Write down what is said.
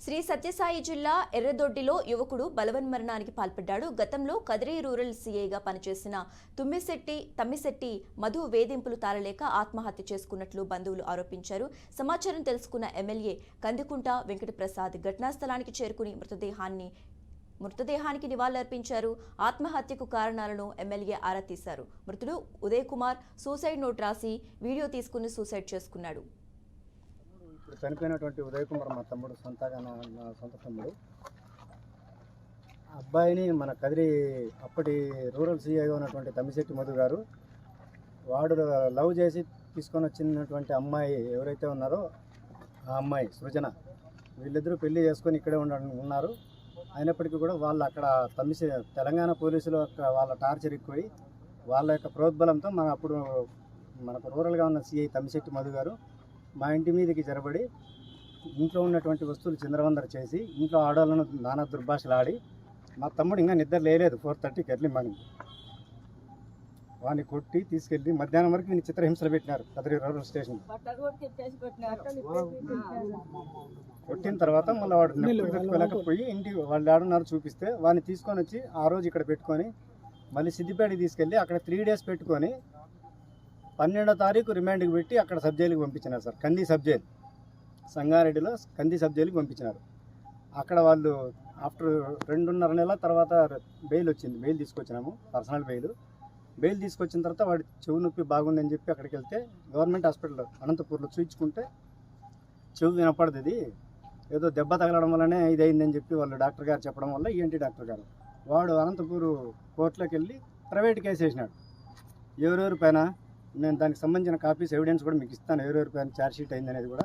శ్రీ సత్యసాయి జిల్లా ఎర్రదొడ్డిలో యువకుడు బలవన్మరణానికి పాల్పడ్డాడు. గతంలో కదిరి రూరల్ సీఐగా పనిచేసిన తమ్మిశెట్టి మధు వేధింపులు తాళలేక ఆత్మహత్య చేసుకున్నట్లు బంధువులు ఆరోపించారు. సమాచారం తెలుసుకున్న ఎమ్మెల్యే కందికుంట వెంకటప్రసాద్ ఘటనా స్థలానికి చేరుకుని మృతదేహానికి నివాళులర్పించారు. ఆత్మహత్యకు కారణాలను ఎమ్మెల్యే ఆరా తీశారు. మృతుడు ఉదయ్ కుమార్ సూసైడ్ నోట్ రాసి వీడియో తీసుకుని సూసైడ్ చేసుకున్నాడు. చనిపోయినటువంటి ఉదయ్ కుమార్ మా తమ్ముడు, నా సొంత తమ్ముడు. అబ్బాయిని మన కదిరి అప్పటి రూరల్ సీఐగా ఉన్నటువంటి తమ్మిశెట్టి మధు గారు వాడు లవ్ చేసి తీసుకొని వచ్చినటువంటి అమ్మాయి ఎవరైతే ఉన్నారో ఆ అమ్మాయి సృజన, వీళ్ళిద్దరూ పెళ్లి చేసుకొని ఇక్కడే ఉన్నారు. అయినప్పటికీ కూడా వాళ్ళు అక్కడ తెలంగాణ పోలీసులు వాళ్ళ టార్చర్ ఎక్కువై వాళ్ళ యొక్క ప్రోద్బలంతో మనకు రూరల్గా ఉన్న సీఐ తమ్మిశెట్టి మధు గారు మా ఇంటి మీదకి జరబడి ఇంట్లో ఉన్నటువంటి వస్తువులు చిందరవందర చేసి ఇంట్లో ఆడవాళ్ళను నానా దుర్భాషలు ఆడి మా తమ్ముడు ఇంకా నిద్ర లేలేదు 4:30 ఎర్లీ మార్నింగ్ వాడిని కొట్టి తీసుకెళ్ళి మధ్యాహ్నం వరకు వీని చిత్రహింసలు పెట్టినారు కదిరి రూరల్ స్టేషన్. కొట్టిన తర్వాత మళ్ళీ వాడు పెట్టుకోలేకపోయి ఇంటికి వాళ్ళు ఆడున్నారు చూపిస్తే వాడిని తీసుకొని వచ్చి ఆ రోజు ఇక్కడ పెట్టుకొని మళ్ళీ సిద్దిపేటకి తీసుకెళ్ళి అక్కడ 3 days పెట్టుకొని 12వ తారీఖు రిమాండ్కి పెట్టి అక్కడ సబ్ జైలుకి పంపించినారు సార్. కంది సబ్ జైలు, సంగారెడ్డిలో కంది సబ్ జైలుకి పంపించినారు. అక్కడ వాళ్ళు ఆఫ్టర్ 2.5 నెలల తర్వాత బెయిల్ వచ్చింది. బెయిల్ తీసుకొచ్చినాము, పర్సనల్ బెయిల్ తీసుకొచ్చిన తర్వాత వాడి చెవు నొప్పి బాగుందని చెప్పి అక్కడికి వెళ్తే గవర్నమెంట్ హాస్పిటల్ అనంతపూర్లో చూయించుకుంటే చెవు వినపడుతుంది, ఏదో దెబ్బ తగలడం వల్లనే ఇది అయిందని చెప్పి వాళ్ళు డాక్టర్ గారు చెప్పడం వల్ల ఈఎన్టీ డాక్టర్ గారు వాడు అనంతపూర్ కోర్టులోకి వెళ్ళి ప్రైవేట్ కేసు వేసినాడు. ఎవరెవరి పైన నేను దానికి సంబంధించిన కాపీస్ ఎవిడెన్స్ కూడా మీకు ఇస్తాను, ఎవరెవరి పైన ఛార్జ్ షీట్ అయింది అనేది కూడా.